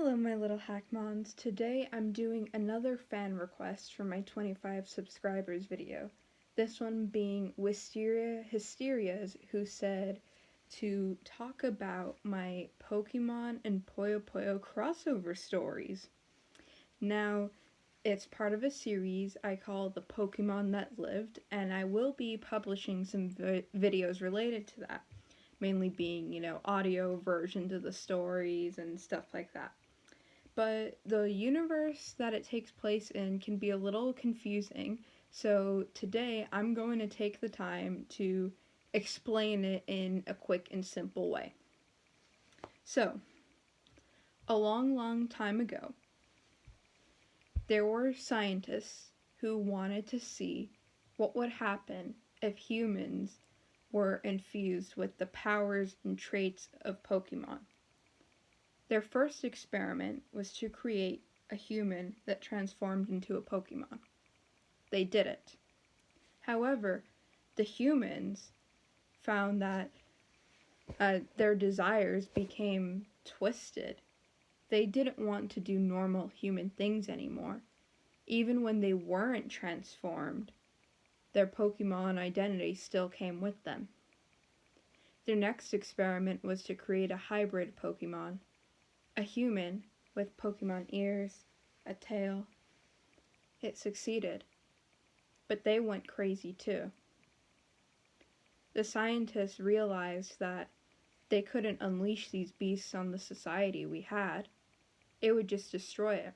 Hello, my little hackmons. Today I'm doing another fan request for my 25 subscribers video. This one being Wysteria-Hysterias, who said to talk about my Pokemon and Puyo Puyo crossover stories. Now, it's part of a series I call The Pokemon That Lived, and I will be publishing some videos related to that. Mainly being, audio versions of the stories and stuff like that. But the universe that it takes place in can be a little confusing, so today I'm going to take the time to explain it in a quick and simple way. So, a long time ago, there were scientists who wanted to see what would happen if humans were infused with the powers and traits of Pokemon. Their first experiment was to create a human that transformed into a Pokemon. They did it. However, the humans found that their desires became twisted. They didn't want to do normal human things anymore. Even when they weren't transformed, their Pokemon identity still came with them. Their next experiment was to create a hybrid Pokemon, a human with Pokemon ears, a tail. It succeeded, but they went crazy too. The scientists realized that they couldn't unleash these beasts on the society we had. It would just destroy it.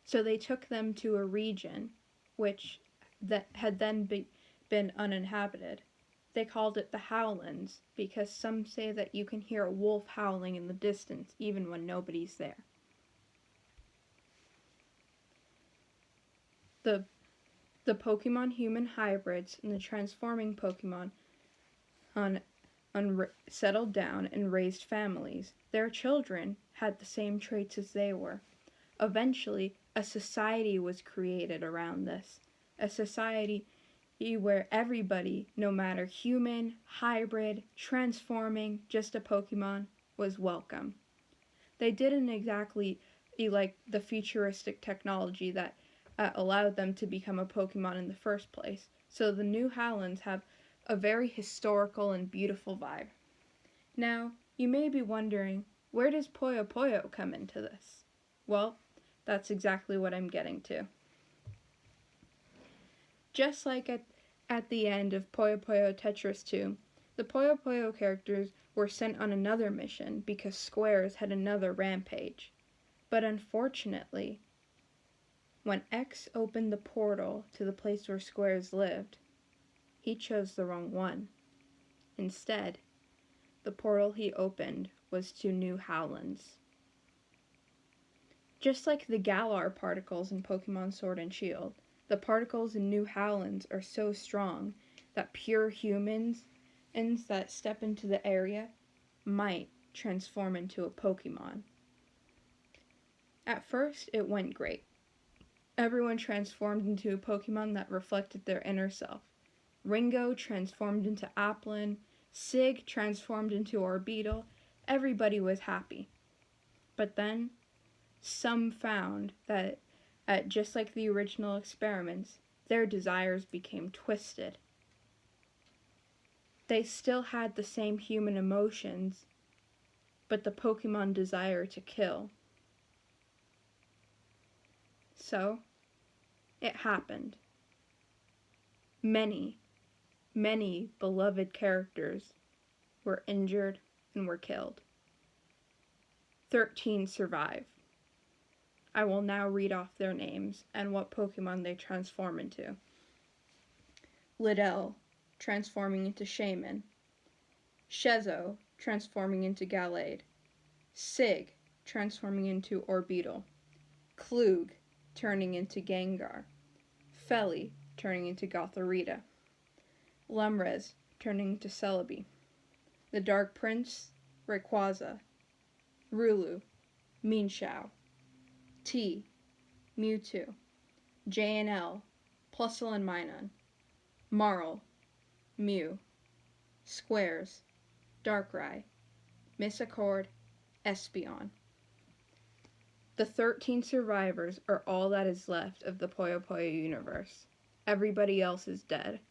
So they took them to a region which had then been uninhabited. They called it the Howlands because some say that you can hear a wolf howling in the distance even when nobody's there. The Pokemon human hybrids and the transforming Pokemon settled down and raised families. Their children had the same traits as they were. Eventually, a society was created around this. A society where everybody, no matter human, hybrid, transforming, just a Pokemon, was welcome. They didn't exactly like the futuristic technology that allowed them to become a Pokemon in the first place. So the New Howlands have a very historical and beautiful vibe. Now, you may be wondering, where does Puyo Puyo come into this? Well, that's exactly what I'm getting to. Just like at the end of Puyo Puyo Tetris 2, the Puyo Puyo characters were sent on another mission because Squares had another rampage. But unfortunately, when X opened the portal to the place where Squares lived, he chose the wrong one. Instead, the portal he opened was to New Howlands. Just like the Galar particles in Pokemon Sword and Shield, the particles in New Howlands are so strong that pure humans that step into the area might transform into a Pokemon. At first, it went great. Everyone transformed into a Pokemon that reflected their inner self. Ringo transformed into Applin, Sig transformed into Orbeetle. Everybody was happy. But then, some found that just like the original experiments, their desires became twisted. They still had the same human emotions, but the Pokemon desire to kill. So, it happened. Many beloved characters were injured and were killed. 13 survive. I will now read off their names and what Pokemon they transform into. Liddell, transforming into Shaman. Shezo, transforming into Gallade. Sig, transforming into Orbeetle. Klug, turning into Gengar. Felly, turning into Gothorita. Lumrez, turning into Celebi. The Dark Prince, Rayquaza. Rulu, Mienshao. T, Mewtwo. J&L, Plusle and Minun. Marl, Mew. Squares, Darkrai. Misaccord, Espeon. The 13 survivors are all that is left of the Puyo Puyo universe. Everybody else is dead.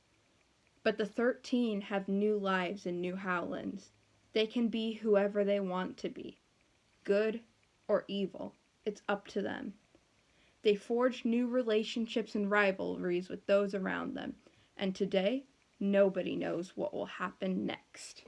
But the 13 have new lives in New Howlands. They can be whoever they want to be. Good or evil. It's up to them. They forge new relationships and rivalries with those around them. And today, nobody knows what will happen next.